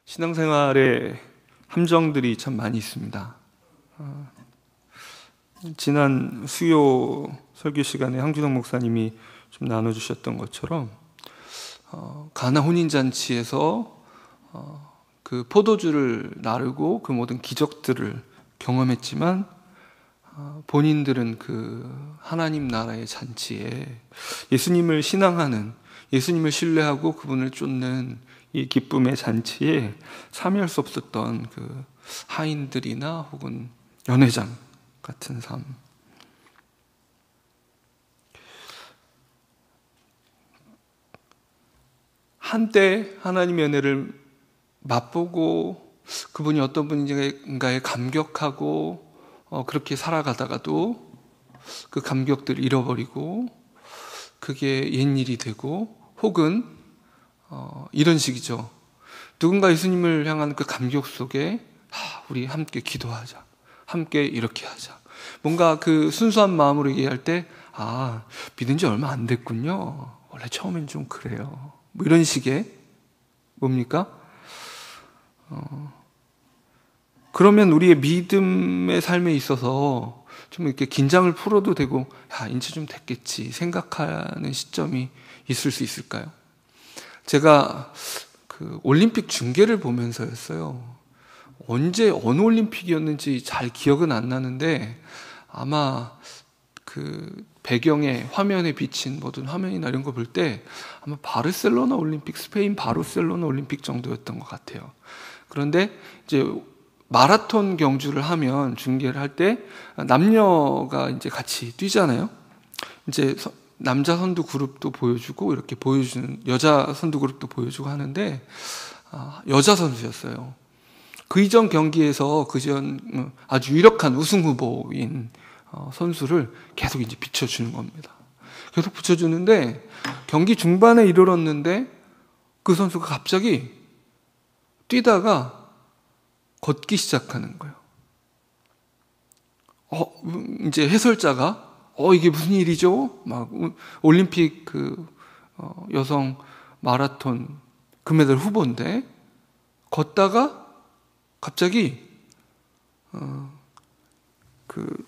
신앙생활에 함정들이 참 많이 있습니다. 지난 수요 설교 시간에 황준영 목사님이 좀 나눠주셨던 것처럼 가나 혼인잔치에서 그 포도주를 나르고 그 모든 기적들을 경험했지만 본인들은 그 하나님 나라의 잔치에 예수님을 신앙하는, 예수님을 신뢰하고 그분을 쫓는 이 기쁨의 잔치에 참여할 수 없었던 그 하인들이나 혹은 연회장 같은 삶. 한때 하나님의 은혜를 맛보고 그분이 어떤 분인가에 감격하고 그렇게 살아가다가도 그 감격들을 잃어버리고 그게 옛일이 되고, 혹은 이런 식이죠. 누군가 예수님을 향한 그 감격 속에 우리 함께 기도하자, 함께 이렇게 하자, 뭔가 그 순수한 마음으로 얘기할 때 믿은 지 얼마 안 됐군요, 원래 처음엔 좀 그래요, 뭐 이런 식의 뭡니까? 그러면 우리의 믿음의 삶에 있어서 좀 이렇게 긴장을 풀어도 되고, 이제 좀 됐겠지 생각하는 시점이 있을 수 있을까요? 제가 그 올림픽 중계를 보면서였어요. 언제 어느 올림픽이었는지 잘 기억은 안 나는데 아마 그 배경에 화면에 비친 모든 화면이나 이런 거 볼 때 아마 바르셀로나 올림픽, 스페인 바르셀로나 올림픽 정도였던 것 같아요. 그런데 이제 마라톤 경주를 하면, 중계를 할 때 남녀가 이제 같이 뛰잖아요. 이제 남자 선두 그룹도 보여주고 이렇게 보여주는, 여자 선두 그룹도 보여주고 하는데 여자 선수였어요. 그 이전 경기에서 그전 아주 유력한 우승 후보인 선수를 계속 이제 비춰주는 겁니다. 계속 비춰주는데 경기 중반에 이르렀는데 그 선수가 갑자기 뛰다가 걷기 시작하는 거예요. 이제 해설자가 이게 무슨 일이죠? 막 올림픽 여성 마라톤 금메달 후보인데 걷다가 갑자기 그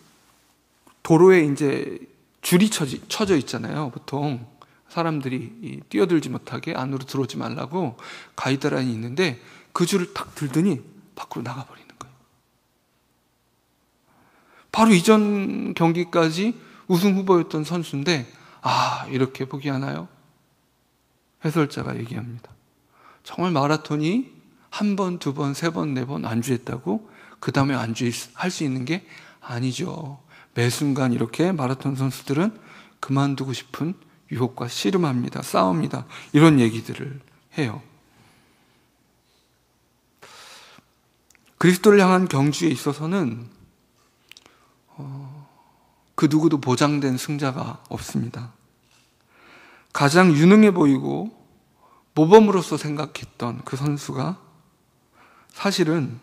도로에 이제 줄이 쳐져 있잖아요. 보통 사람들이 뛰어들지 못하게 안으로 들어오지 말라고 가이드라인이 있는데 그 줄을 탁 들더니 밖으로 나가버리는 거예요. 바로 이전 경기까지 우승 후보였던 선수인데 이렇게 포기하나요? 해설자가 얘기합니다. 정말 마라톤이 한 번, 두 번, 세 번, 네 번 안주했다고 그 다음에 안주할 수 있는 게 아니죠. 매 순간 이렇게 마라톤 선수들은 그만두고 싶은 유혹과 씨름합니다. 싸웁니다. 이런 얘기들을 해요. 그리스도를 향한 경주에 있어서는 그 누구도 보장된 승자가 없습니다. 가장 유능해 보이고 모범으로서 생각했던 그 선수가 사실은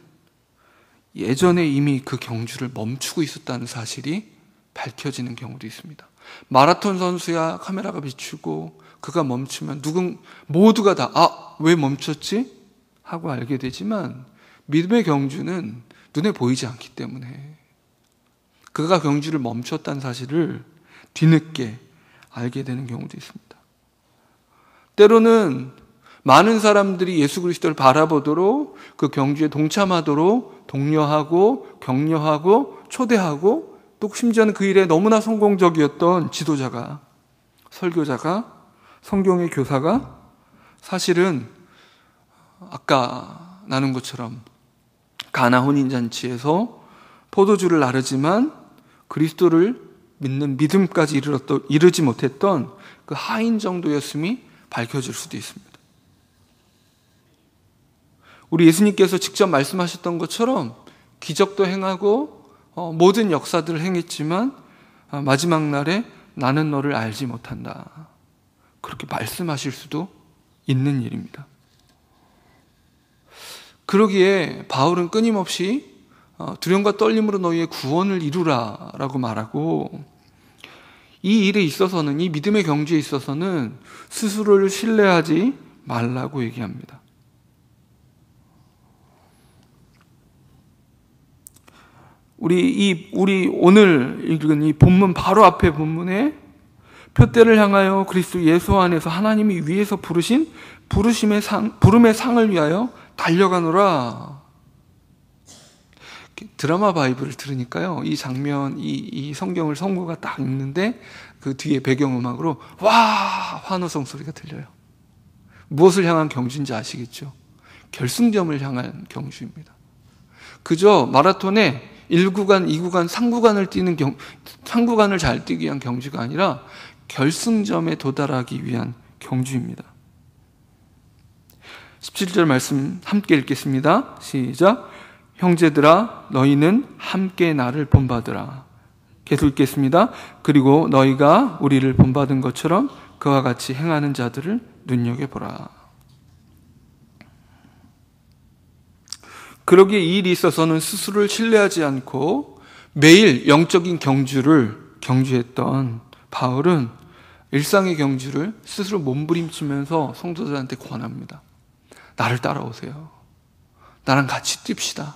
예전에 이미 그 경주를 멈추고 있었다는 사실이 밝혀지는 경우도 있습니다. 마라톤 선수야 카메라가 비추고 그가 멈추면 모두가 다 왜 멈췄지? 하고 알게 되지만 믿음의 경주는 눈에 보이지 않기 때문에 그가 경주를 멈췄다는 사실을 뒤늦게 알게 되는 경우도 있습니다. 때로는 많은 사람들이 예수 그리스도를 바라보도록 그 경주에 동참하도록 독려하고 격려하고 초대하고, 또 심지어는 그 일에 너무나 성공적이었던 지도자가, 설교자가, 성경의 교사가 사실은 아까 나눈 것처럼 가나 혼인잔치에서 포도주를 나르지만 그리스도를 믿는 믿음까지 이르지 못했던 그 하인 정도였음이 밝혀질 수도 있습니다. 우리 예수님께서 직접 말씀하셨던 것처럼 기적도 행하고 모든 역사들을 행했지만 마지막 날에 나는 너를 알지 못한다, 그렇게 말씀하실 수도 있는 일입니다. 그러기에 바울은 끊임없이 두려움과 떨림으로 너희의 구원을 이루라 라고 말하고, 이 일에 있어서는, 이 믿음의 경주에 있어서는 스스로를 신뢰하지 말라고 얘기합니다. 우리 오늘 읽은 이 본문 바로 앞에 본문에 표대를 향하여 그리스도 예수 안에서 하나님이 위에서 부르신 부름의 상을 위하여 달려가노라. 드라마 바이블을 들으니까요, 이 장면, 이 성경을 성구가 딱 읽는데 그 뒤에 배경음악으로 와 환호성 소리가 들려요. 무엇을 향한 경주인지 아시겠죠? 결승점을 향한 경주입니다. 그저 마라톤에 1구간, 2구간, 3구간을 잘 뛰기 위한 경주가 아니라 결승점에 도달하기 위한 경주입니다. 17절 말씀 함께 읽겠습니다. 시작. 형제들아 너희는 함께 나를 본받으라. 계속 읽겠습니다. 그리고 너희가 우리를 본받은 것처럼 그와 같이 행하는 자들을 눈여겨보라. 그러기에 이 일이 있어서는 스스로를 신뢰하지 않고 매일 영적인 경주를 경주했던 바울은 일상의 경주를 스스로 몸부림치면서 성도들한테 권합니다. 나를 따라오세요. 나랑 같이 뜁시다.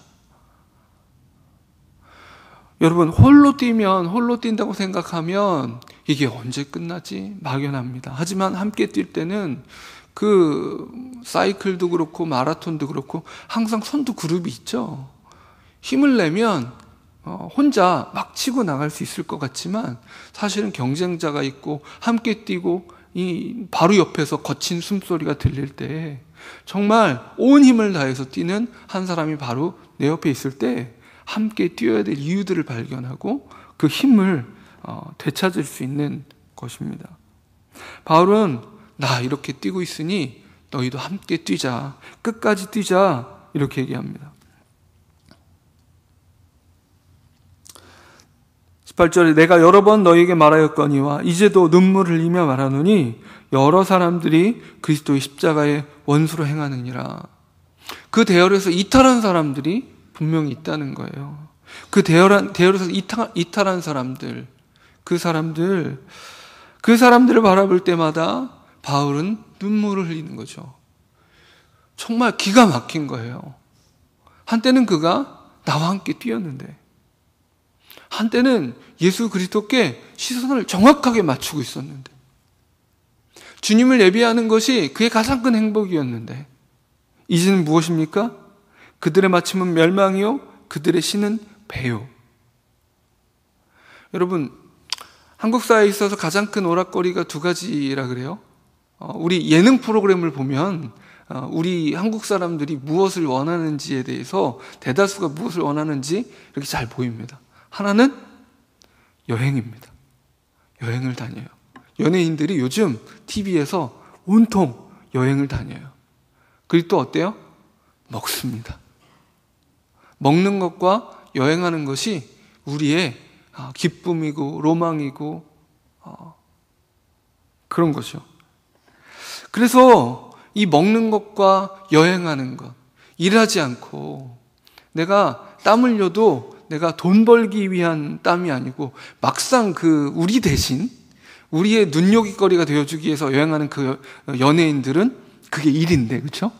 여러분, 홀로 뛴다고 생각하면 이게 언제 끝나지? 막연합니다. 하지만 함께 뛸 때는 그 사이클도 그렇고 마라톤도 그렇고 항상 선두 그룹이 있죠. 힘을 내면 혼자 막 치고 나갈 수 있을 것 같지만 사실은 경쟁자가 있고 함께 뛰고 이 바로 옆에서 거친 숨소리가 들릴 때 정말 온 힘을 다해서 뛰는 한 사람이 바로 내 옆에 있을 때 함께 뛰어야 될 이유들을 발견하고 그 힘을 되찾을 수 있는 것입니다. 바울은 나 이렇게 뛰고 있으니 너희도 함께 뛰자, 끝까지 뛰자, 이렇게 얘기합니다. 18절에 내가 여러 번 너희에게 말하였거니와 이제도 눈물을 흘리며 말하노니 여러 사람들이 그리스도의 십자가의 원수로 행하느니라. 그 대열에서 이탈한 사람들이 분명히 있다는 거예요. 그 대열에서 이탈한 사람들, 그 사람들을 바라볼 때마다 바울은 눈물을 흘리는 거죠. 정말 기가 막힌 거예요. 한때는 그가 나와 함께 뛰었는데, 한때는 예수 그리스도께 시선을 정확하게 맞추고 있었는데, 주님을 예배하는 것이 그의 가장 큰 행복이었는데, 이제는 무엇입니까? 그들의 마침은 멸망이요, 그들의 신은 배요. 여러분, 한국 사회에 있어서 가장 큰 오락거리가 두 가지라 그래요. 우리 예능 프로그램을 보면 우리 한국 사람들이 무엇을 원하는지에 대해서 대다수가 무엇을 원하는지 이렇게 잘 보입니다. 하나는 여행입니다. 여행을 다녀요. 연예인들이 요즘 TV에서 온통 여행을 다녀요. 그리고 또 어때요? 먹습니다. 먹는 것과 여행하는 것이 우리의 기쁨이고 로망이고 그런 것이요. 그래서 이 먹는 것과 여행하는 것, 일하지 않고 내가 땀 흘려도 내가 돈 벌기 위한 땀이 아니고 막상 우리 대신 우리의 눈요깃거리가 되어주기 위해서 여행하는 그 연예인들은 그게 일인데, 그렇죠?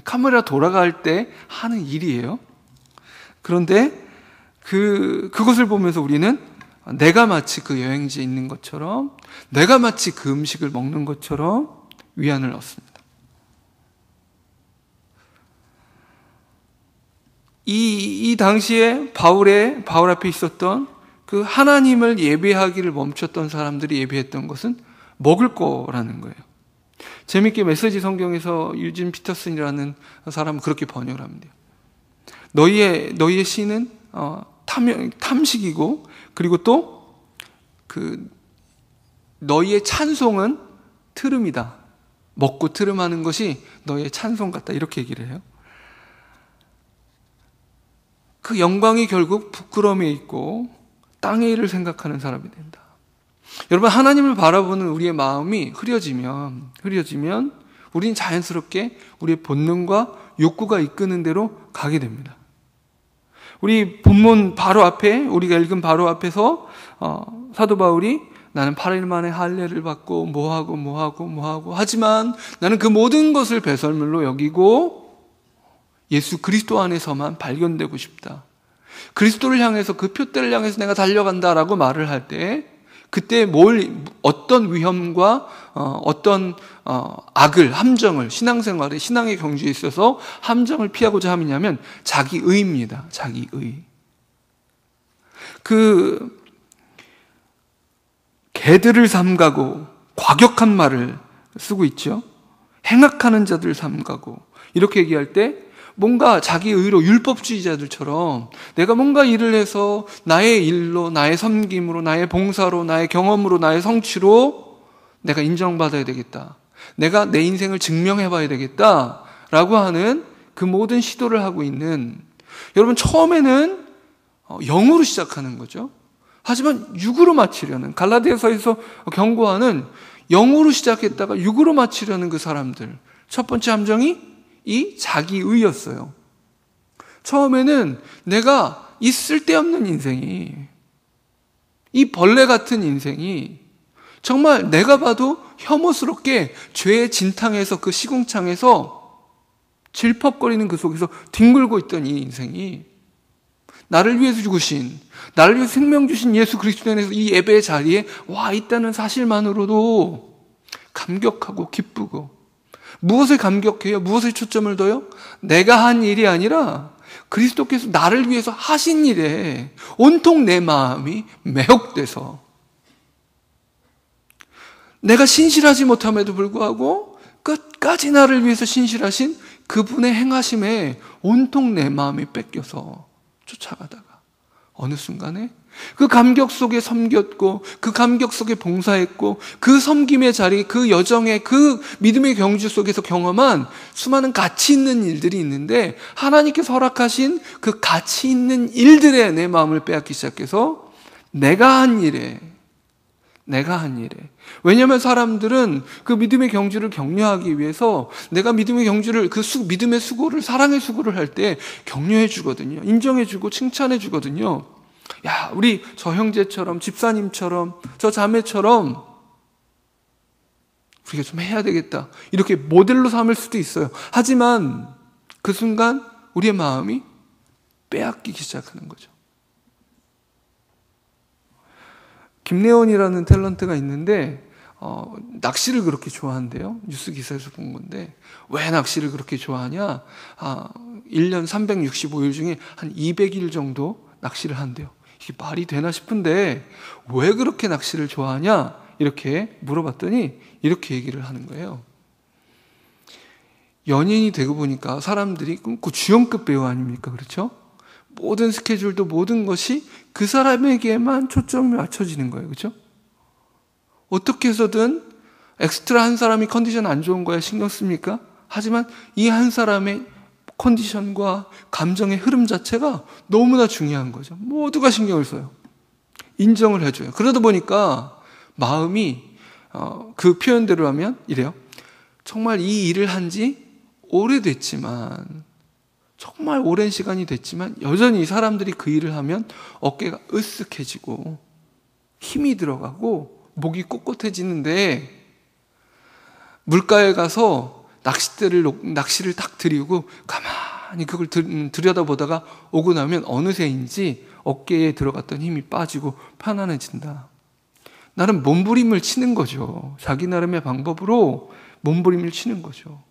카메라 돌아갈 때 하는 일이에요. 그런데 그것을 보면서 우리는 내가 마치 그 여행지에 있는 것처럼, 내가 마치 그 음식을 먹는 것처럼 위안을 얻습니다. 이 당시에 바울 앞에 있었던 그 하나님을 예배하기를 멈췄던 사람들이 예배했던 것은 먹을 거라는 거예요. 재밌게 메시지 성경에서 유진 피터슨이라는 사람은 그렇게 번역을 합니다. 너희의 신은 탐식이고, 그리고 또 너희의 찬송은 트름이다. 먹고 트름하는 것이 너희의 찬송 같다. 이렇게 얘기를 해요. 그 영광이 결국 부끄러움에 있고 땅의 일을 생각하는 사람이 된다. 여러분, 하나님을 바라보는 우리의 마음이 흐려지면 우리는 자연스럽게 우리의 본능과 욕구가 이끄는 대로 가게 됩니다. 우리 본문 바로 앞에, 우리가 읽은 바로 앞에서 사도 바울이 나는 8일 만에 할례를 받고 뭐하고 하지만 나는 그 모든 것을 배설물로 여기고 예수 그리스도 안에서만 발견되고 싶다. 그리스도를 향해서 그 표대를 향해서 내가 달려간다라고 말을 할 때 그때 어떤 위험과 어떤 악을, 함정을 신앙생활에, 신앙의 경주에 있어서 함정을 피하고자 하느냐면 자기의입니다. 자기의. 그 개들을 삼가고 과격한 말을 쓰고 있죠. 행악하는 자들 삼가고 이렇게 얘기할 때 뭔가 자기 의로 율법주의자들처럼 내가 뭔가 일을 해서 나의 일로, 나의 섬김으로, 나의 봉사로, 나의 경험으로, 나의 성취로 내가 인정받아야 되겠다. 내가 내 인생을 증명해봐야 되겠다라고 하는 그 모든 시도를 하고 있는, 여러분 처음에는 영으로 시작하는 거죠. 하지만 육으로 마치려는, 갈라디아서에서 경고하는 영으로 시작했다가 육으로 마치려는 그 사람들. 첫 번째 함정이 이 자기의였어요. 처음에는 내가 이 쓸데없는 인생이, 이 벌레 같은 인생이 정말 내가 봐도 혐오스럽게 죄의 진탕에서, 그 시궁창에서 질퍽거리는 그 속에서 뒹굴고 있던 이 인생이 나를 위해서 죽으신, 나를 위해서 생명 주신 예수 그리스도 안에서 이 예배의 자리에 와 있다는 사실만으로도 감격하고 기쁘고, 무엇에 감격해요? 무엇에 초점을 둬요? 내가 한 일이 아니라 그리스도께서 나를 위해서 하신 일에 온통 내 마음이 매혹돼서, 내가 신실하지 못함에도 불구하고 끝까지 나를 위해서 신실하신 그분의 행하심에 온통 내 마음이 뺏겨서 쫓아가다가 어느 순간에 그 감격 속에 섬겼고, 그 감격 속에 봉사했고, 그 섬김의 자리, 그 여정의, 그 믿음의 경주 속에서 경험한 수많은 가치 있는 일들이 있는데, 하나님께서 허락하신 그 가치 있는 일들에 내 마음을 빼앗기 시작해서 내가 한 일에, 왜냐하면 사람들은 그 믿음의 경주를 격려하기 위해서 내가 믿음의 경주를, 그 믿음의 수고를, 사랑의 수고를 할 때 격려해 주거든요. 인정해 주고 칭찬해 주거든요. 야, 우리 저 형제처럼, 집사님처럼, 저 자매처럼 우리가 좀 해야 되겠다, 이렇게 모델로 삼을 수도 있어요. 하지만 그 순간 우리의 마음이 빼앗기기 시작하는 거죠. 김래원이라는 탤런트가 있는데 낚시를 그렇게 좋아한대요. 뉴스 기사에서 본 건데, 왜 낚시를 그렇게 좋아하냐? 1년 365일 중에 한 200일 정도 낚시를 한대요. 이게 말이 되나 싶은데 왜 그렇게 낚시를 좋아하냐? 이렇게 물어봤더니 이렇게 얘기를 하는 거예요. 연예인이 되고 보니까 사람들이 그 주연급 배우 아닙니까? 그렇죠? 모든 스케줄도, 모든 것이 그 사람에게만 초점이 맞춰지는 거예요. 그렇죠? 어떻게 해서든 엑스트라 한 사람이 컨디션 안 좋은 거에 신경 씁니까? 하지만 이 한 사람의 컨디션과 감정의 흐름 자체가 너무나 중요한 거죠. 모두가 신경을 써요. 인정을 해줘요. 그러다 보니까 마음이 그 표현대로 하면 이래요. 정말 이 일을 한 지 오래됐지만, 정말 오랜 시간이 됐지만 여전히 사람들이 그 일을 하면 어깨가 으쓱해지고 힘이 들어가고 목이 꼿꼿해지는데, 물가에 가서 낚시를 딱 들이고 가만히 그걸 들여다보다가 오고 나면 어느새인지 어깨에 들어갔던 힘이 빠지고 편안해진다. 나름 몸부림을 치는 거죠. 자기 나름의 방법으로 몸부림을 치는 거죠.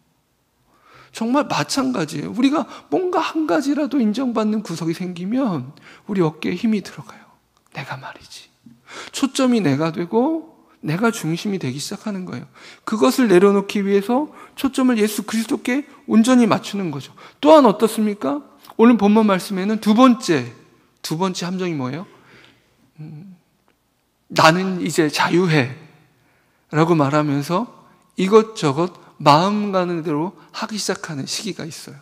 정말 마찬가지예요. 우리가 뭔가 한 가지라도 인정받는 구석이 생기면 우리 어깨에 힘이 들어가요. 내가 말이지. 초점이 내가 되고 내가 중심이 되기 시작하는 거예요. 그것을 내려놓기 위해서 초점을 예수 그리스도께 온전히 맞추는 거죠. 또한 어떻습니까? 오늘 본문 말씀에는 두 번째 함정이 뭐예요? 나는 이제 자유해 라고 말하면서 이것저것 마음 가는 대로 하기 시작하는 시기가 있어요.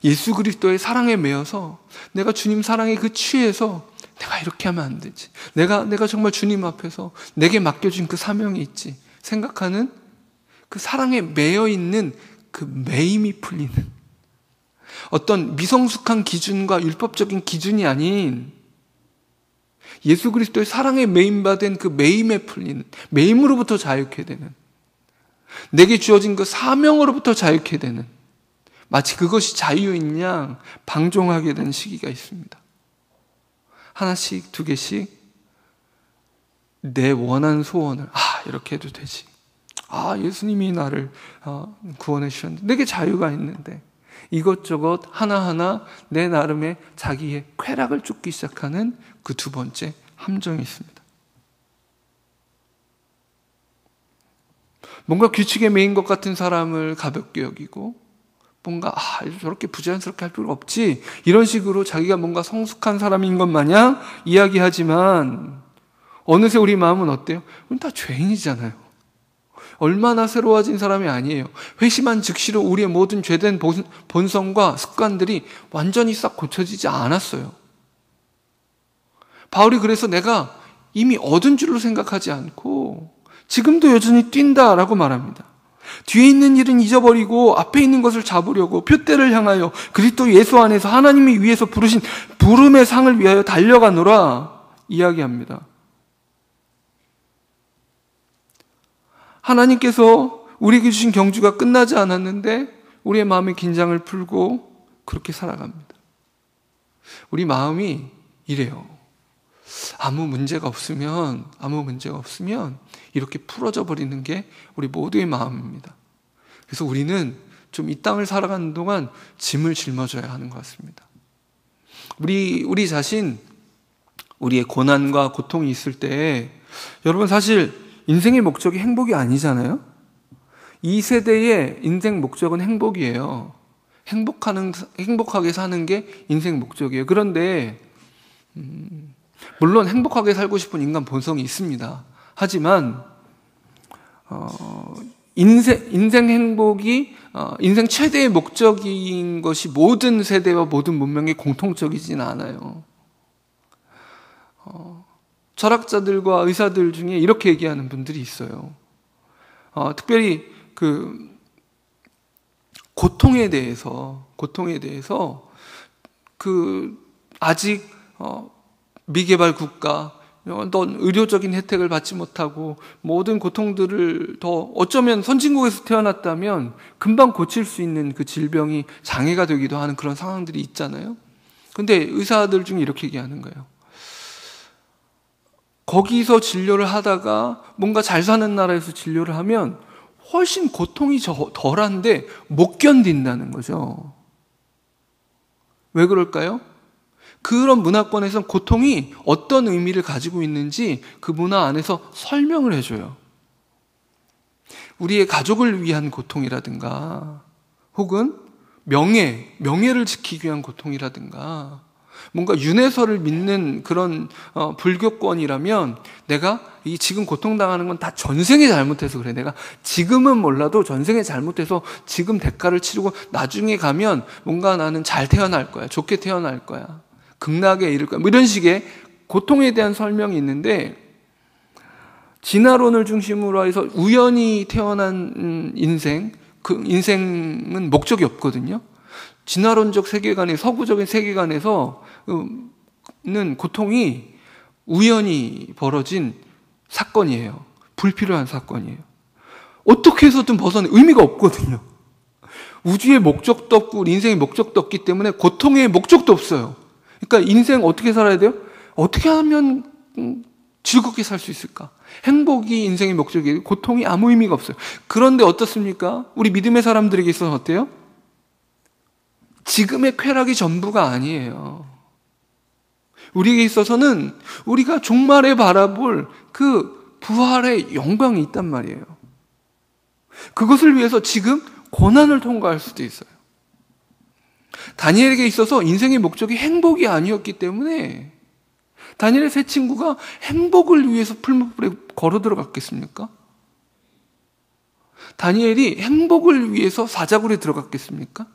예수 그리스도의 사랑에 매여서, 내가 주님 사랑에 그 취해서 내가 이렇게 하면 안 되지, 내가 정말 주님 앞에서 내게 맡겨진 그 사명이 있지 생각하는 그 사랑에 매여 있는 그 매임이 풀리는, 어떤 미성숙한 기준과 율법적인 기준이 아닌 예수 그리스도의 사랑에 매임받은 그 매임에 풀리는, 매임으로부터 자유케 되는, 내게 주어진 그 사명으로부터 자유케 되는, 마치 그것이 자유인 양 방종하게 된 시기가 있습니다. 하나씩, 두 개씩 내 원한 소원을 이렇게 해도 되지. 예수님이 나를 구원해 주셨는데, 내게 자유가 있는데, 이것저것 하나하나 내 나름의 자기의 쾌락을 쫓기 시작하는 그 두 번째 함정이 있습니다. 뭔가 규칙에 매인 것 같은 사람을 가볍게 여기고, 뭔가 저렇게 부자연스럽게 할 필요가 없지, 이런 식으로 자기가 뭔가 성숙한 사람인 것 마냥 이야기하지만, 어느새 우리 마음은 어때요? 우린 다 죄인이잖아요. 얼마나 새로워진 사람이 아니에요. 회심한 즉시로 우리의 모든 죄된 본성과 습관들이 완전히 싹 고쳐지지 않았어요. 바울이 그래서 내가 이미 얻은 줄로 생각하지 않고 지금도 여전히 뛴다라고 말합니다. 뒤에 있는 일은 잊어버리고 앞에 있는 것을 잡으려고 표대를 향하여 그리스도 예수 안에서 하나님이 위에서 부르신 부름의 상을 위하여 달려가노라 이야기합니다. 하나님께서 우리에게 주신 경주가 끝나지 않았는데 우리의 마음의 긴장을 풀고 그렇게 살아갑니다. 우리 마음이 이래요. 아무 문제가 없으면 이렇게 풀어져 버리는 게 우리 모두의 마음입니다. 그래서 우리는 좀 이 땅을 살아가는 동안 짐을 짊어져야 하는 것 같습니다. 우리 자신, 우리의 고난과 고통이 있을 때, 여러분 사실 인생의 목적이 행복이 아니잖아요. 이 세대의 인생 목적은 행복이에요. 행복하게 사는 게 인생 목적이에요. 그런데 물론 행복하게 살고 싶은 인간 본성이 있습니다. 하지만 인생 행복이 인생 최대의 목적인 것이 모든 세대와 모든 문명에 공통적이진 않아요. 철학자들과 의사들 중에 이렇게 얘기하는 분들이 있어요. 특별히 그 고통에 대해서 그 아직 미개발 국가, 어떤 의료적인 혜택을 받지 못하고 모든 고통들을 더 어쩌면 선진국에서 태어났다면 금방 고칠 수 있는 그 질병이 장애가 되기도 하는 그런 상황들이 있잖아요. 근데 의사들 중에 이렇게 얘기하는 거예요. 거기서 진료를 하다가 뭔가 잘 사는 나라에서 진료를 하면 훨씬 고통이 덜한데 못 견딘다는 거죠. 왜 그럴까요? 그런 문화권에서는 고통이 어떤 의미를 가지고 있는지 그 문화 안에서 설명을 해줘요. 우리의 가족을 위한 고통이라든가 혹은 명예를 지키기 위한 고통이라든가 뭔가 윤회설을 믿는 그런 불교권이라면 내가 이 지금 고통당하는 건 다 전생에 잘못해서 그래. 내가 지금은 몰라도 전생에 잘못해서 지금 대가를 치르고 나중에 가면 뭔가 나는 잘 태어날 거야. 좋게 태어날 거야. 극락에 이를 거야. 뭐 이런 식의 고통에 대한 설명이 있는데 진화론을 중심으로 해서 우연히 태어난 인생, 그 인생은 목적이 없거든요. 진화론적 세계관에, 서구적인 세계관에서는 고통이 우연히 벌어진 사건이에요. 불필요한 사건이에요. 어떻게 해서든 벗어내 의미가 없거든요. 우주의 목적도 없고 우리 인생의 목적도 없기 때문에 고통의 목적도 없어요. 그러니까 인생 어떻게 살아야 돼요? 어떻게 하면 즐겁게 살 수 있을까? 행복이 인생의 목적이에요. 고통이 아무 의미가 없어요. 그런데 어떻습니까? 우리 믿음의 사람들에게 있어서 어때요? 지금의 쾌락이 전부가 아니에요. 우리에게 있어서는 우리가 종말에 바라볼 그 부활의 영광이 있단 말이에요. 그것을 위해서 지금 고난을 통과할 수도 있어요. 다니엘에게 있어서 인생의 목적이 행복이 아니었기 때문에 다니엘의 세 친구가 행복을 위해서 풀무불에 걸어 들어갔겠습니까? 다니엘이 행복을 위해서 사자굴에 들어갔겠습니까?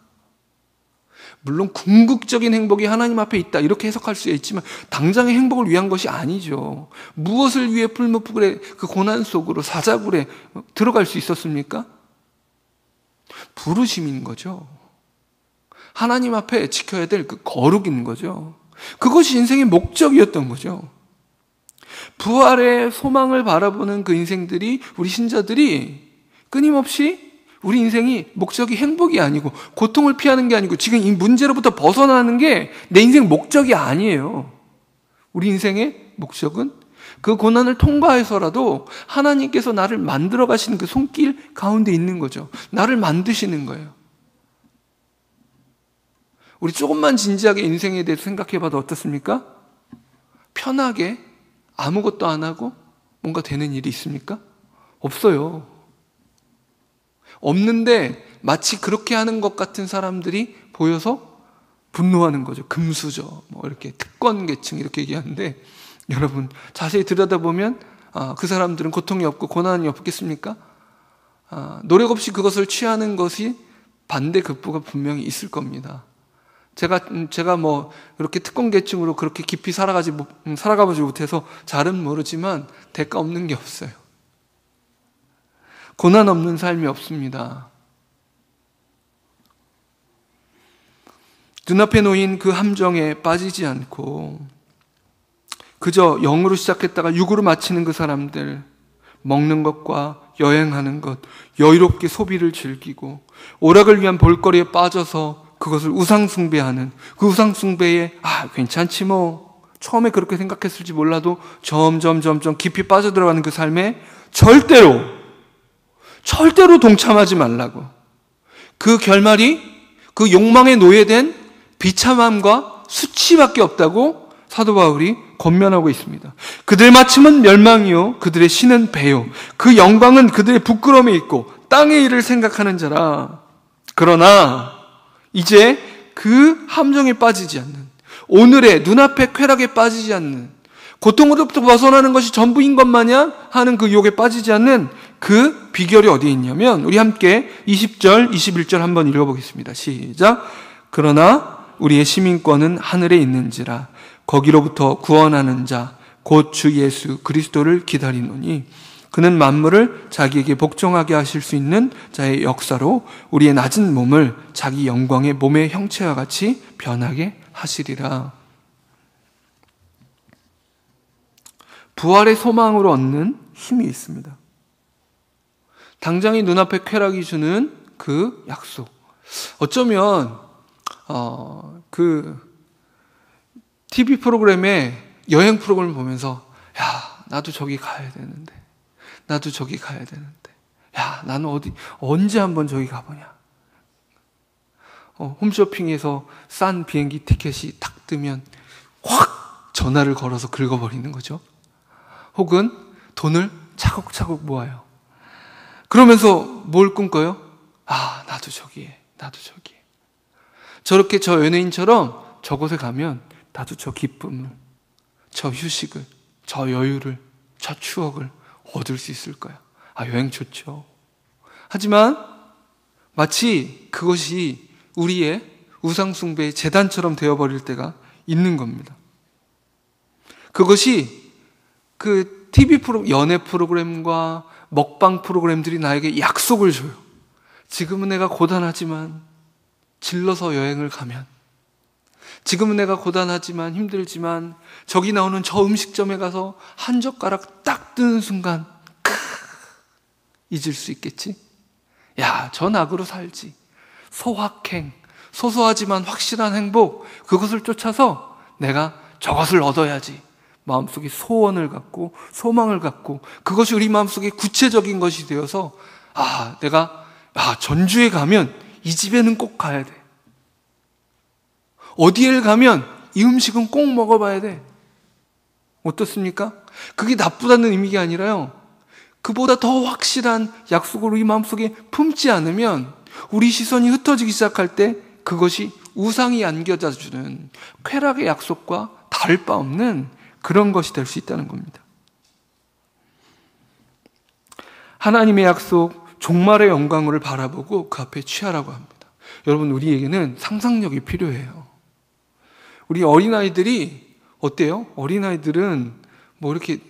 물론 궁극적인 행복이 하나님 앞에 있다 이렇게 해석할 수 있지만 당장의 행복을 위한 것이 아니죠. 무엇을 위해 풀무불에 그 고난 속으로 사자굴에 들어갈 수 있었습니까? 부르심인 거죠. 하나님 앞에 지켜야 될 그 거룩인 거죠. 그것이 인생의 목적이었던 거죠. 부활의 소망을 바라보는 그 인생들이, 우리 신자들이 끊임없이 우리 인생이 목적이 행복이 아니고 고통을 피하는 게 아니고 지금 이 문제로부터 벗어나는 게 내 인생 목적이 아니에요. 우리 인생의 목적은 그 고난을 통과해서라도 하나님께서 나를 만들어 가시는 그 손길 가운데 있는 거죠. 나를 만드시는 거예요. 우리 조금만 진지하게 인생에 대해서 생각해 봐도 어떻습니까? 편하게 아무것도 안 하고 뭔가 되는 일이 있습니까? 없어요. 없는데 마치 그렇게 하는 것 같은 사람들이 보여서 분노하는 거죠. 금수저, 뭐 이렇게 특권계층 이렇게 얘기하는데, 여러분 자세히 들여다보면 그 사람들은 고통이 없고 고난이 없겠습니까? 노력 없이 그것을 취하는 것이 반대 극부가 분명히 있을 겁니다. 제가 뭐 이렇게 특권계층으로 그렇게 깊이 살아가보지 못해서 잘은 모르지만 대가 없는 게 없어요. 고난 없는 삶이 없습니다. 눈앞에 놓인 그 함정에 빠지지 않고 그저 영으로 시작했다가 육으로 마치는 그 사람들, 먹는 것과 여행하는 것, 여유롭게 소비를 즐기고 오락을 위한 볼거리에 빠져서 그것을 우상숭배하는, 그 우상숭배에 괜찮지 뭐, 처음에 그렇게 생각했을지 몰라도 점점 깊이 빠져들어가는 그 삶에 절대로 동참하지 말라고. 그 결말이 그 욕망에 노예된 비참함과 수치밖에 없다고 사도 바울이 권면하고 있습니다. 그들의 마침은 멸망이요 그들의 신은 배요 그 영광은 그들의 부끄러움에 있고 땅의 일을 생각하는 자라. 그러나 이제 그 함정에 빠지지 않는, 오늘의 눈앞의 쾌락에 빠지지 않는, 고통으로부터 벗어나는 것이 전부인 것 마냥 하는 그 유혹에 빠지지 않는 그 비결이 어디에 있냐면, 우리 함께 20절, 21절 한번 읽어보겠습니다. 시작. 그러나 우리의 시민권은 하늘에 있는지라 거기로부터 구원하는 자 곧 주 예수 그리스도를 기다리노니 그는 만물을 자기에게 복종하게 하실 수 있는 자의 역사로 우리의 낮은 몸을 자기 영광의 몸의 형체와 같이 변하게 하시리라. 부활의 소망으로 얻는 힘이 있습니다. 당장의 눈앞에 쾌락이 주는 그 약속. 어쩌면 그 TV 프로그램에 여행 프로그램을 보면서 나도 저기 가야 되는데, 나도 저기 가야 되는데, 나는 언제 한번 저기 가보냐. 홈쇼핑에서 싼 비행기 티켓이 탁 뜨면 확 전화를 걸어서 긁어버리는 거죠. 혹은 돈을 차곡차곡 모아요. 그러면서 뭘 꿈꿔요? 나도 저기에. 저렇게 저 연예인처럼 저곳에 가면 나도 저 기쁨을, 저 휴식을, 저 여유를, 저 추억을 얻을 수 있을 거야. 여행 좋죠. 하지만 마치 그것이 우리의 우상숭배의 재단처럼 되어버릴 때가 있는 겁니다. 그것이 그 TV 연애 프로그램과 먹방 프로그램들이 나에게 약속을 줘요. 지금은 내가 고단하지만 질러서 여행을 가면, 지금은 내가 고단하지만 힘들지만 저기 나오는 저 음식점에 가서 한 젓가락 딱 뜨는 순간 잊을 수 있겠지? 저 낙으로 살지. 소확행, 소소하지만 확실한 행복, 그것을 쫓아서 내가 저것을 얻어야지. 마음속에 소원을 갖고 소망을 갖고 그것이 우리 마음속에 구체적인 것이 되어서 내가 전주에 가면 이 집에는 꼭 가야 돼. 어디에 가면 이 음식은 꼭 먹어봐야 돼. 어떻습니까? 그게 나쁘다는 의미가 아니라요, 그보다 더 확실한 약속을 우리 마음속에 품지 않으면 우리 시선이 흩어지기 시작할 때 그것이 우상이 안겨다주는 쾌락의 약속과 다를 바 없는 그런 것이 될 수 있다는 겁니다. 하나님의 약속, 종말의 영광을 바라보고 그 앞에 취하라고 합니다. 여러분, 우리에게는 상상력이 필요해요. 우리 어린아이들이 어때요? 어린아이들은 뭐 이렇게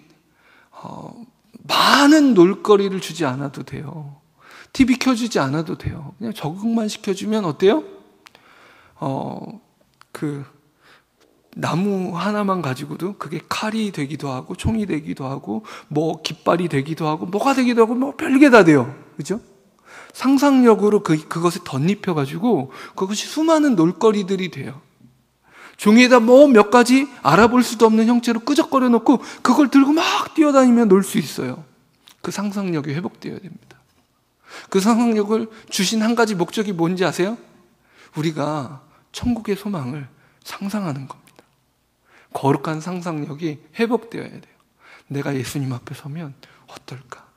많은 놀거리를 주지 않아도 돼요. TV 켜주지 않아도 돼요. 그냥 적응만 시켜주면 어때요? 그 나무 하나만 가지고도 그게 칼이 되기도 하고 총이 되기도 하고 뭐 깃발이 되기도 하고 뭐가 되기도 하고 뭐 별게 다 돼요. 그죠? 상상력으로 그것을 덧입혀가지고 그것이 수많은 놀거리들이 돼요. 종이에다 뭐 몇 가지 알아볼 수도 없는 형체로 끄적거려 놓고 그걸 들고 막 뛰어다니며 놀 수 있어요. 그 상상력이 회복되어야 됩니다. 그 상상력을 주신 한 가지 목적이 뭔지 아세요? 우리가 천국의 소망을 상상하는 겁니다. 거룩한 상상력이 회복되어야 돼요. 내가 예수님 앞에 서면 어떨까?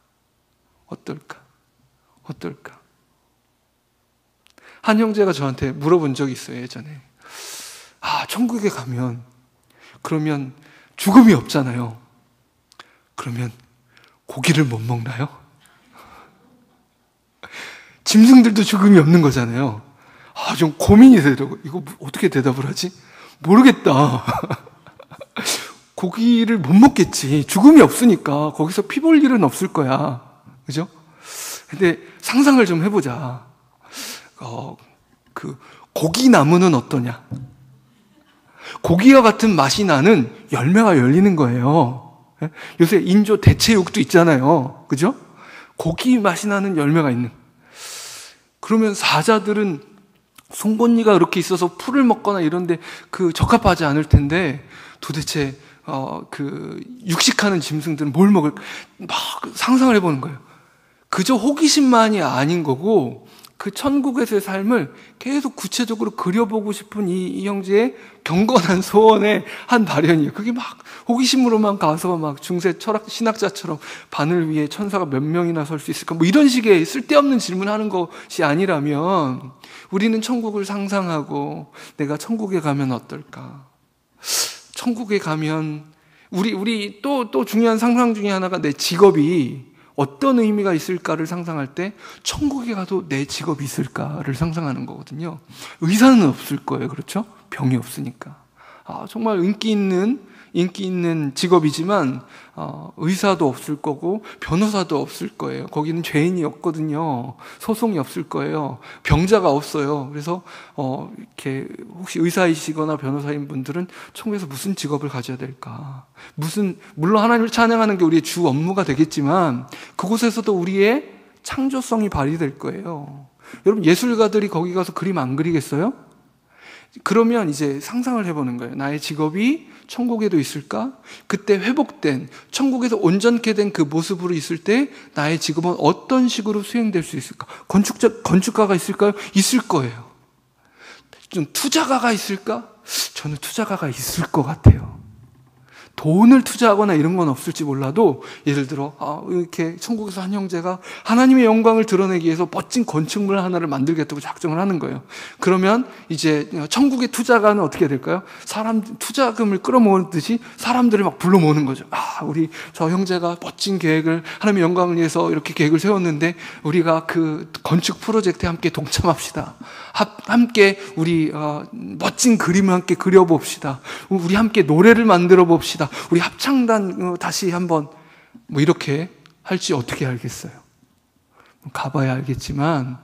한 형제가 저한테 물어본 적이 있어요, 예전에. 천국에 가면, 그러면 죽음이 없잖아요. 그러면 고기를 못 먹나요? 짐승들도 죽음이 없는 거잖아요. 좀 고민이 되더라고요. 이거 어떻게 대답을 하지? 모르겠다. 고기를 못 먹겠지. 죽음이 없으니까 거기서 피 볼 일은 없을 거야. 그죠? 근데 상상을 좀 해보자. 그 고기나무는 어떠냐? 고기와 같은 맛이 나는 열매가 열리는 거예요. 요새 인조 대체육도 있잖아요. 그죠? 고기 맛이 나는 열매가 있는. 그러면 사자들은 송곳니가 그렇게 있어서 풀을 먹거나 이런데 적합하지 않을 텐데 도대체 육식하는 짐승들은 뭘 먹을까? 막 상상을 해보는 거예요. 그저 호기심만이 아닌 거고 그 천국에서의 삶을 계속 구체적으로 그려보고 싶은 이 형제의 경건한 소원의 한 발현이에요. 그게 막 호기심으로만 가서 막 중세 철학 신학자처럼 바늘 위에 천사가 몇 명이나 설 수 있을까? 뭐 이런 식의 쓸데없는 질문하는 것이 아니라면 우리는 천국을 상상하고 내가 천국에 가면 어떨까? 천국에 가면 우리 또 중요한 상상 중에 하나가 내 직업이 어떤 의미가 있을까를 상상할 때 천국에 가도 내 직업이 있을까를 상상하는 거거든요. 의사는 없을 거예요. 그렇죠? 병이 없으니까. 정말 인기 있는 직업이지만 의사도 없을 거고 변호사도 없을 거예요. 거기는 죄인이 없거든요. 소송이 없을 거예요. 병자가 없어요. 그래서 이렇게 혹시 의사이시거나 변호사인 분들은 천국에서 무슨 직업을 가져야 될까? 물론 하나님을 찬양하는 게 우리의 주 업무가 되겠지만 그곳에서도 우리의 창조성이 발휘될 거예요. 여러분 예술가들이 거기 가서 그림 안 그리겠어요? 그러면 이제 상상을 해보는 거예요. 나의 직업이 천국에도 있을까? 그때 회복된, 천국에서 온전케 된 그 모습으로 있을 때 나의 직업은 어떤 식으로 수행될 수 있을까? 건축가가 있을까요? 있을 거예요. 좀 투자가가 있을까? 저는 투자가가 있을 것 같아요. 돈을 투자하거나 이런 건 없을지 몰라도 예를 들어 이렇게 천국에서 한 형제가 하나님의 영광을 드러내기 위해서 멋진 건축물 하나를 만들겠다고 작정을 하는 거예요. 그러면 이제 천국의 투자가는 어떻게 될까요? 투자금을 끌어모으듯이 사람들을 막 불러 모으는 거죠. 우리 저 형제가 멋진 계획을 하나님의 영광을 위해서 이렇게 계획을 세웠는데 우리가 그 건축 프로젝트에 함께 동참합시다. 함께 우리 멋진 그림을 함께 그려봅시다. 우리 함께 노래를 만들어 봅시다. 우리 합창단 다시 한번 뭐 이렇게 할지 어떻게 알겠어요? 가봐야 알겠지만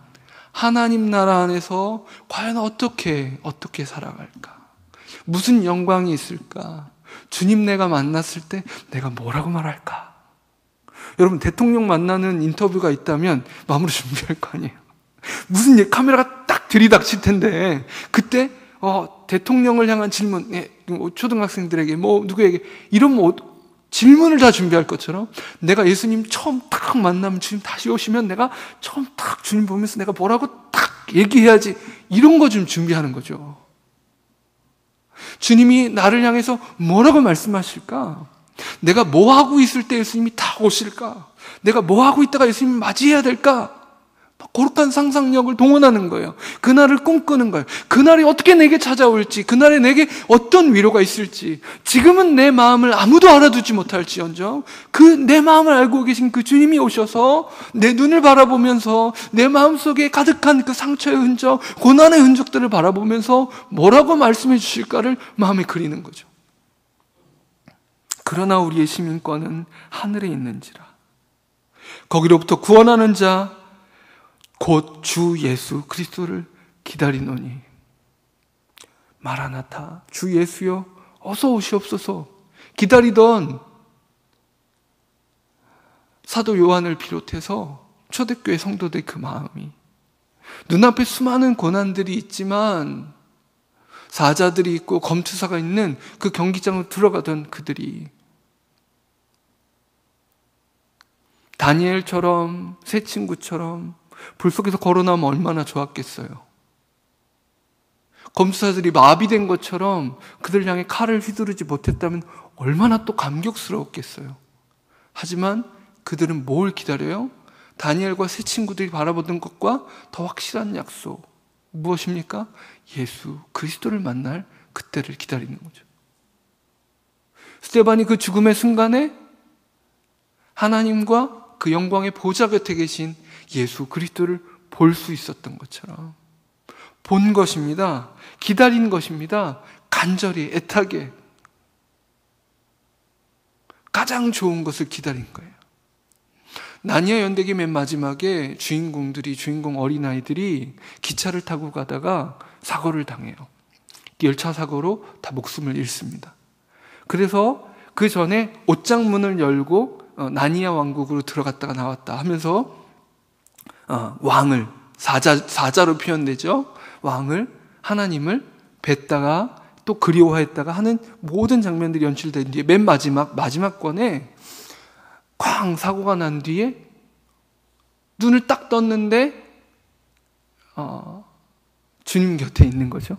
하나님 나라 안에서 과연 어떻게 살아갈까? 무슨 영광이 있을까? 주님 내가 만났을 때 내가 뭐라고 말할까? 여러분 대통령 만나는 인터뷰가 있다면 마음으로 준비할 거 아니에요. 무슨 카메라가 딱 들이닥칠 텐데 그때 대통령을 향한 질문, 초등학생들에게 누구에게 이런 질문을 다 준비할 것처럼 내가 예수님 처음 딱 만나면 주님 다시 오시면 내가 처음 딱 주님 보면서 내가 뭐라고 딱 얘기해야지 이런 거 좀 준비하는 거죠. 주님이 나를 향해서 뭐라고 말씀하실까? 내가 뭐 하고 있을 때 예수님이 딱 오실까? 내가 뭐 하고 있다가 예수님을 맞이해야 될까? 거룩한 상상력을 동원하는 거예요. 그날을 꿈꾸는 거예요. 그날이 어떻게 내게 찾아올지, 그날에 내게 어떤 위로가 있을지, 지금은 내 마음을 아무도 알아두지 못할지언정 내 마음을 알고 계신 그 주님이 오셔서 내 눈을 바라보면서 내 마음속에 가득한 그 상처의 흔적, 고난의 흔적들을 바라보면서 뭐라고 말씀해 주실까를 마음에 그리는 거죠. 그러나 우리의 시민권은 하늘에 있는지라. 거기로부터 구원하는 자 곧 주 예수 그리스도를 기다리노니 마라나타 주 예수여 어서 오시옵소서. 기다리던 사도 요한을 비롯해서 초대교회 성도들의 그 마음이. 눈앞에 수많은 고난들이 있지만 사자들이 있고 검투사가 있는 그 경기장으로 들어가던 그들이 다니엘처럼 새 친구처럼 불 속에서 걸어나오면 얼마나 좋았겠어요. 검투사들이 마비된 것처럼 그들 향해 칼을 휘두르지 못했다면 얼마나 또 감격스러웠겠어요. 하지만 그들은 뭘 기다려요? 다니엘과 새 친구들이 바라보던 것과 더 확실한 약속. 무엇입니까? 예수 그리스도를 만날 그때를 기다리는 거죠. 스데반이 그 죽음의 순간에 하나님과 그 영광의 보좌 곁에 계신 예수 그리스도를 볼 수 있었던 것처럼 본 것입니다. 기다린 것입니다. 간절히 애타게 가장 좋은 것을 기다린 거예요. 나니아 연대기 맨 마지막에 주인공 어린아이들이 기차를 타고 가다가 사고를 당해요. 열차 사고로 다 목숨을 잃습니다. 그래서 그 전에 옷장문을 열고 나니아 왕국으로 들어갔다가 나왔다 하면서 왕을 사자로 표현되죠. 왕을 하나님을 뵀다가 또 그리워했다가 하는 모든 장면들이 연출된 뒤에 맨 마지막 권에 쾅 사고가 난 뒤에 눈을 딱 떴는데 주님 곁에 있는 거죠.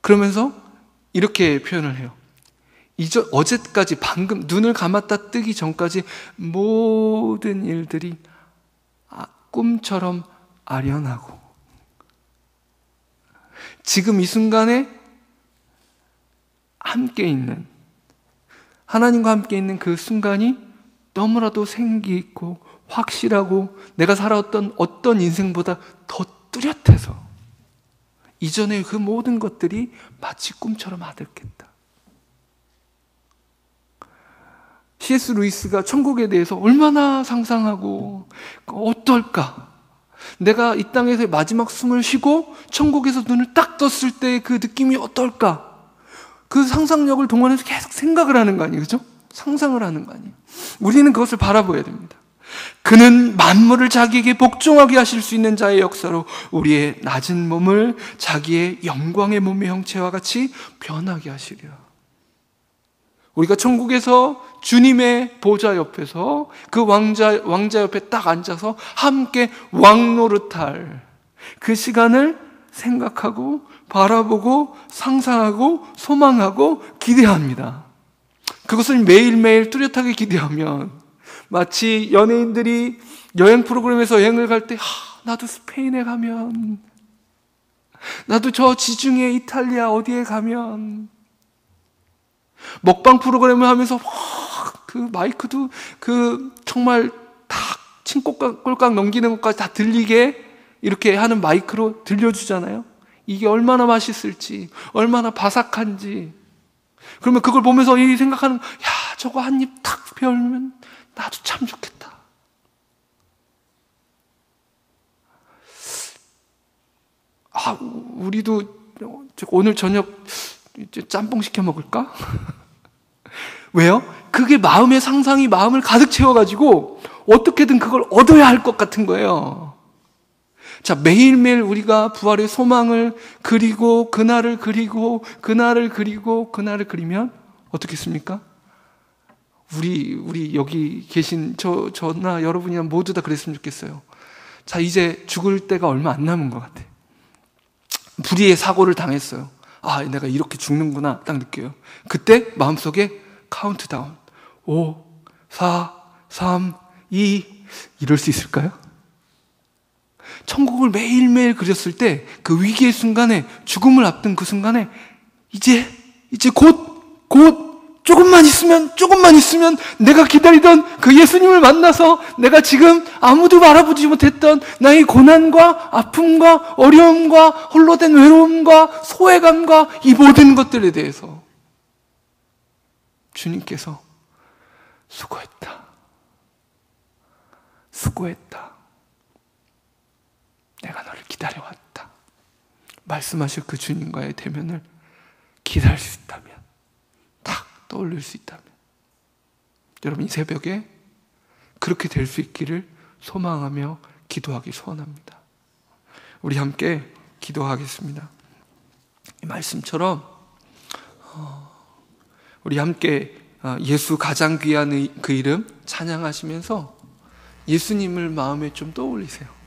그러면서 이렇게 표현을 해요. 어제까지 방금 눈을 감았다 뜨기 전까지 모든 일들이 꿈처럼 아련하고 지금 이 순간에 함께 있는 하나님과 함께 있는 그 순간이 너무나도 생기 있고 확실하고 내가 살아왔던 어떤 인생보다 더 뚜렷해서 이전의 그 모든 것들이 마치 꿈처럼 아득했다. C.S. 루이스가 천국에 대해서 얼마나 상상하고 어떨까? 내가 이 땅에서 마지막 숨을 쉬고 천국에서 눈을 딱 떴을 때의 그 느낌이 어떨까? 그 상상력을 동원해서 계속 생각을 하는 거 아니에요? 그죠? 상상을 하는 거 아니에요? 우리는 그것을 바라봐야 됩니다. 그는 만물을 자기에게 복종하게 하실 수 있는 자의 역사로 우리의 낮은 몸을 자기의 영광의 몸의 형체와 같이 변하게 하시리라. 우리가 천국에서 주님의 보좌 옆에서 그 왕자 옆에 딱 앉아서 함께 왕 노릇할 그 시간을 생각하고 바라보고 상상하고 소망하고 기대합니다. 그것을 매일매일 뚜렷하게 기대하면 마치 연예인들이 여행 프로그램에서 여행을 갈 때 나도 스페인에 가면, 나도 저 지중해 이탈리아 어디에 가면, 먹방 프로그램을 하면서 그 마이크도 그 정말 다 침꼴깍 넘기는 것까지 다 들리게 이렇게 하는 마이크로 들려주잖아요. 이게 얼마나 맛있을지, 얼마나 바삭한지. 그러면 그걸 보면서 이 생각하는, 야, 저거 한 입 탁 베어면 나도 참 좋겠다. 우리도 오늘 저녁 짬뽕 시켜 먹을까? 왜요? 그게 마음의 상상이 마음을 가득 채워가지고 어떻게든 그걸 얻어야 할 것 같은 거예요. 자, 매일매일 우리가 부활의 소망을 그리고 그날을 그리고 그날을 그리고 그날을 그리면 어떻겠습니까? 우리 여기 계신 저나 여러분이나 모두 다 그랬으면 좋겠어요. 자, 이제 죽을 때가 얼마 안 남은 것 같아. 불의의 사고를 당했어요. 내가 이렇게 죽는구나 딱 느껴요. 그때 마음속에 카운트다운 5, 4, 3, 2 이럴 수 있을까요? 천국을 매일매일 그렸을 때 그 위기의 순간에, 죽음을 앞둔 그 순간에 이제 곧 조금만 있으면 내가 기다리던 그 예수님을 만나서 내가 지금 아무도 바라보지 못했던 나의 고난과 아픔과 어려움과 홀로 된 외로움과 소외감과 이 모든 것들에 대해서 주님께서 수고했다. 내가 너를 기다려왔다. 말씀하실 그 주님과의 대면을 기다릴 수 있다면, 딱 떠올릴 수 있다면, 여러분 이 새벽에 그렇게 될 수 있기를 소망하며 기도하기 소원합니다. 우리 함께 기도하겠습니다. 이 말씀처럼 우리 함께 예수 가장 귀한 그 이름 찬양하시면서 예수님을 마음에 좀 떠올리세요.